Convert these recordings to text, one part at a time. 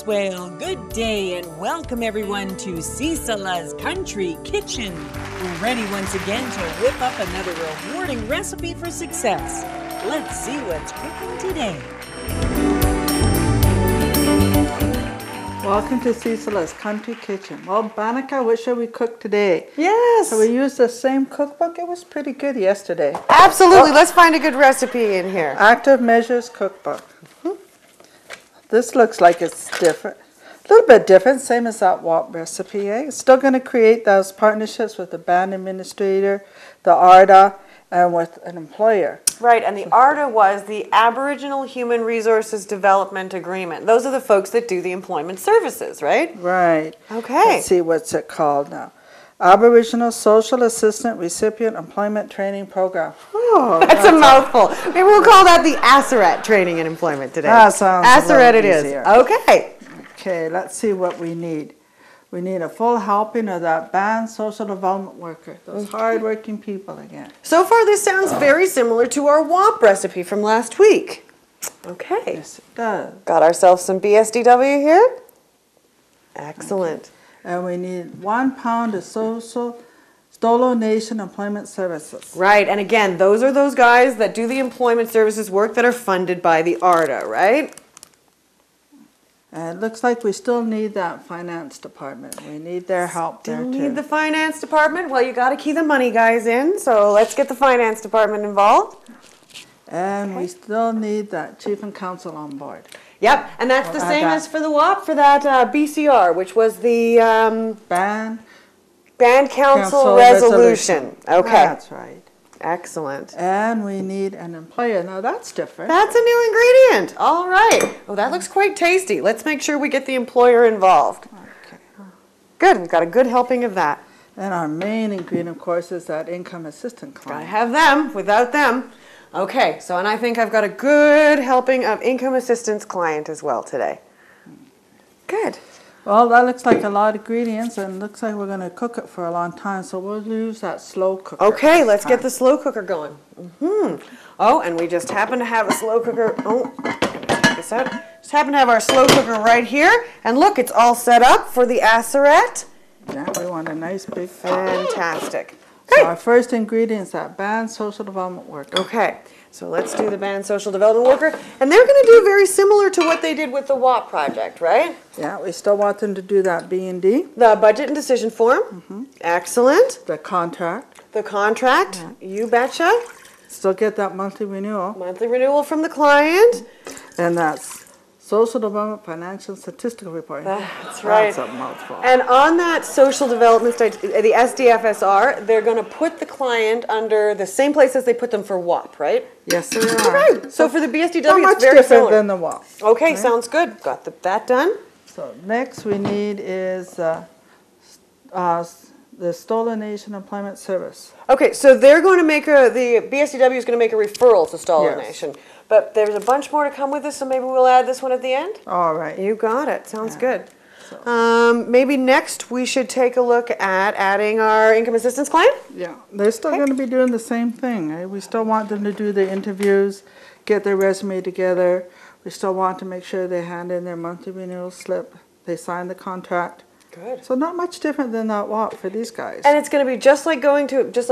Well, good day and welcome everyone to Cecil's Country Kitchen. We're ready once again to whip up another rewarding recipe for success. Let's see what's cooking today. Welcome to Cecil's Country Kitchen. Well, Banika, what shall we cook today? Yes. So we used the same cookbook. It was pretty good yesterday. Absolutely. Let's find a good recipe in here. Active Measures Cookbook. This looks like it's different. A little bit different, same as that WAP recipe. It's still going to create those partnerships with the band administrator, the ARDA, and with an employer. Right, and the ARDA was the Aboriginal Human Resources Development Agreement. Those are the folks that do the employment services, right? Right. Okay. Let's see what's it called now. Aboriginal Social Assistant Recipient Employment Training Program. Oh, that's a mouthful. Maybe we'll call that the Asaret Training and Employment today. That sounds Asaret a it little is. easier. Okay. Okay, let's see what we need. We need a full helping of that band social development worker, those hard-working people again. So far, this sounds very similar to our WAP recipe from last week. Okay. Yes, it does. Got ourselves some BSDW here. Excellent. Okay. And we need 1 pound of Stolo Nation Employment Services. Right, and again, those are those guys that do the employment services work that are funded by the ARDA, right? And it looks like we still need that finance department. We need their help there too. Need the finance department? Well, you got to key the money guys in, so let's get the finance department involved. And we still need that chief and council on board. Yep, and that's the same as for the WAP for that BCR, which was the Band Council Resolution. Okay. That's right. Excellent. And we need an employer. Now that's different. That's a new ingredient. All right. Oh, that looks quite tasty. Let's make sure we get the employer involved. Okay. Good. We've got a good helping of that. And our main ingredient, of course, is that income assistant Gotta client. have them. Without them. Okay. So, and I think I've got a good helping of income assistance client as well today. Good. Well, that looks like a lot of ingredients, and looks like we're going to cook it for a long time, so we'll use that slow cooker. Okay, let's get the slow cooker going. Oh, and we just happen to have a slow cooker. Oh, check this out. Just happen to have our slow cooker right here. And look, it's all set up for the Asaret. Yeah, we want a nice big pot. Fantastic. So our first ingredient is that band social development worker. Okay, so let's do the band social development worker. And they're going to do very similar to what they did with the WAP project, right? Yeah, we still want them to do that B&D. The budget and decision form. Excellent. The contract. The contract. You betcha. Still get that monthly renewal. Monthly renewal from the client. And that's social development financial statistical reporting. That's right. That's a mouthful. And on that social development stage, the SDFSR, they're going to put the client under the same place as they put them for WAP, right? Yes, they are. Okay. So for the BSDW, Not much it's very different similar. than the WAP. Okay, right? sounds good. Got that done. So next we need is the Stolen Nation Employment Service. Okay, so they're going to make the BSDW is going to make a referral to Stolen Yes. Nation. But there's a bunch more to come with this, so maybe we'll add this one at the end? All right. You got it. Sounds good. So. Maybe next we should take a look at adding our income assistance client? Yeah, they're still going to be doing the same thing. Right? We still want them to do the interviews, get their resume together. We still want to make sure they hand in their monthly renewal slip. They sign the contract. Good. So not much different than that WAP for these guys. And it's going to be just like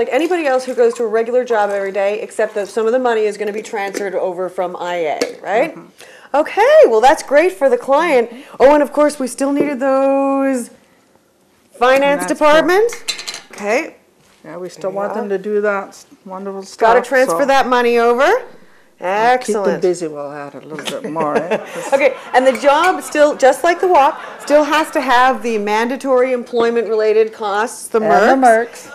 anybody else who goes to a regular job every day, except that some of the money is going to be transferred over from IA, right? Okay, well that's great for the client. Oh, and of course we still needed those finance department. Okay. Yeah, we still want them to do that wonderful stuff. Got to transfer that money over. Keep them Excellent. busy. We'll add a little bit more. Okay, and the job still, just like the WAP, still has to have the mandatory employment-related costs, the MERCs. And the MERCs.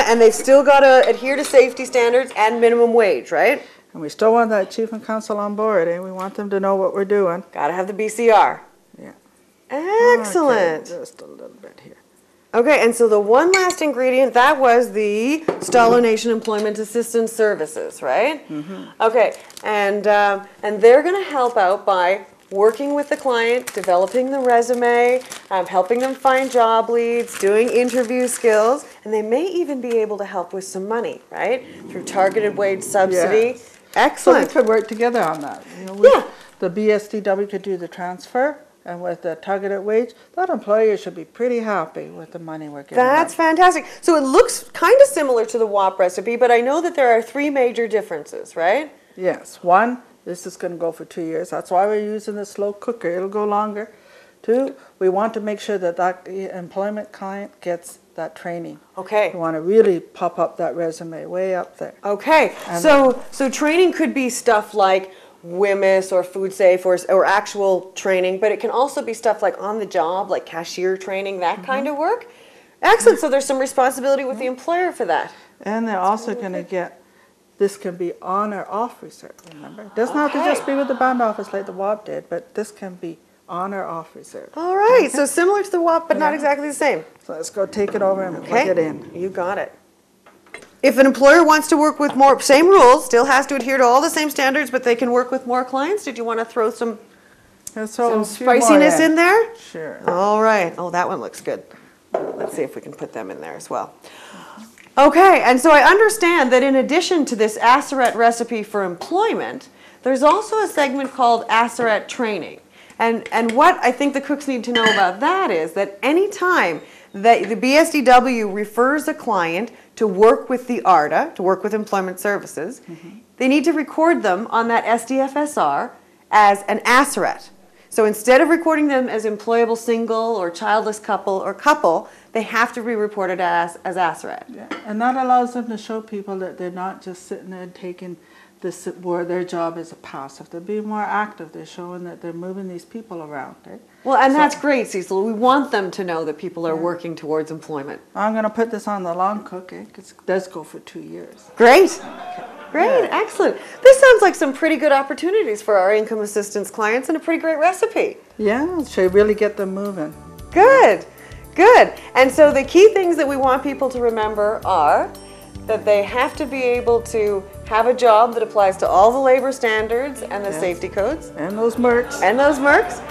And they've still got to adhere to safety standards and minimum wage, right? And we still want that chief and council on board, and we want them to know what we're doing. Got to have the BCR. Yeah. Excellent. Okay, just a little bit here. Okay, and so the one last ingredient, that was the Stalo Nation Employment Assistance Services, right? Okay, and they're going to help out by working with the client, developing the resume, helping them find job leads, doing interview skills, and they may even be able to help with some money, right? Through targeted wage subsidy. Yes. Excellent. So we could work together on that. You know, Yeah. The BSDW could do the transfer, and with the targeted wage, that employer should be pretty happy with the money we're giving That's them. fantastic. So it looks kind of similar to the WAP recipe, but I know that there are 3 major differences, right? Yes. 1, this is going to go for 2 years. That's why we're using the slow cooker. It'll go longer. 2, we want to make sure that that employment client gets that training. Okay. We want to really pop up that resume way up there. Okay. So training could be stuff like WMIS or food safe or actual training, but it can also be stuff like on the job, like cashier training, that kind of work. Excellent. So there's some responsibility with the employer for that. And they're also going to get, this can be on or off reserve, remember? It doesn't have to just be with the band office like the WAP did, but this can be on or off reserve. All right. So similar to the WAP, but not exactly the same. So let's go take it over and plug it in. You got it. If an employer wants to work with more, same rules, still has to adhere to all the same standards, but they can work with more clients. Did you want to throw some spiciness in there? Sure. All right. Oh, that one looks good. Let's see if we can put them in there as well. Okay, and so I understand that in addition to this Asaret recipe for employment, there's also a segment called Asaret training. And what I think the cooks need to know about that is that any time that the BSDW refers a client to work with the ARDA, to work with Employment Services, they need to record them on that SDFSR as an Asaret. So instead of recording them as employable single or childless couple, they have to be reported as Asaret. Yeah. And that allows them to show people that they're not just sitting there and taking this, where their job is a passive. They're being more active. They're showing that they're moving these people around. Right? Well, and that's great, Cecil. We want them to know that people are working towards employment. I'm going to put this on the long cook. It does go for 2 years. Great. Great, excellent. This sounds like some pretty good opportunities for our income assistance clients and a pretty great recipe. Yeah, should really get them moving. Good, good. And so the key things that we want people to remember are that they have to be able to have a job that applies to all the labor standards and the safety codes. And those mercs. And those mercs.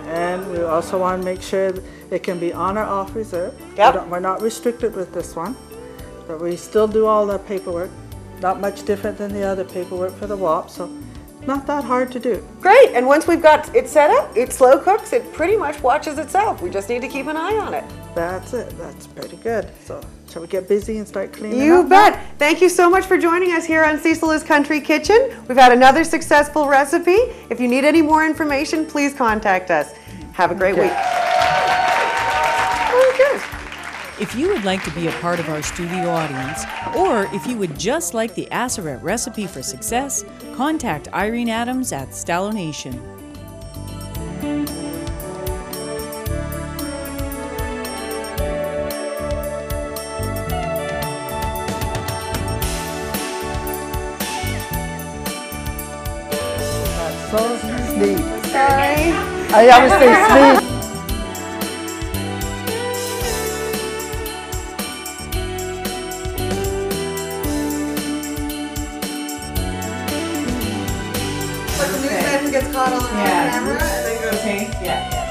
And we also want to make sure that it can be on or off reserve. Yep. We're not restricted with this one, but we still do all the paperwork. Not much different than the other paperwork for the WAP, so not that hard to do. Great, and once we've got it set up, it slow cooks, it pretty much watches itself. We just need to keep an eye on it. That's it, that's pretty good. So shall we get busy and start cleaning up? You bet. Thank you so much for joining us here on Cecil's Country Kitchen. We've had another successful recipe. If you need any more information, please contact us. Have a great week. Okay. If you would like to be a part of our studio audience, or if you would just like the Asaret recipe for success, contact Irene Adams at Stallonation. That's so sweet. Sorry. I always say sweet. Like the news man who gets caught on camera and then goes, Okay, yeah.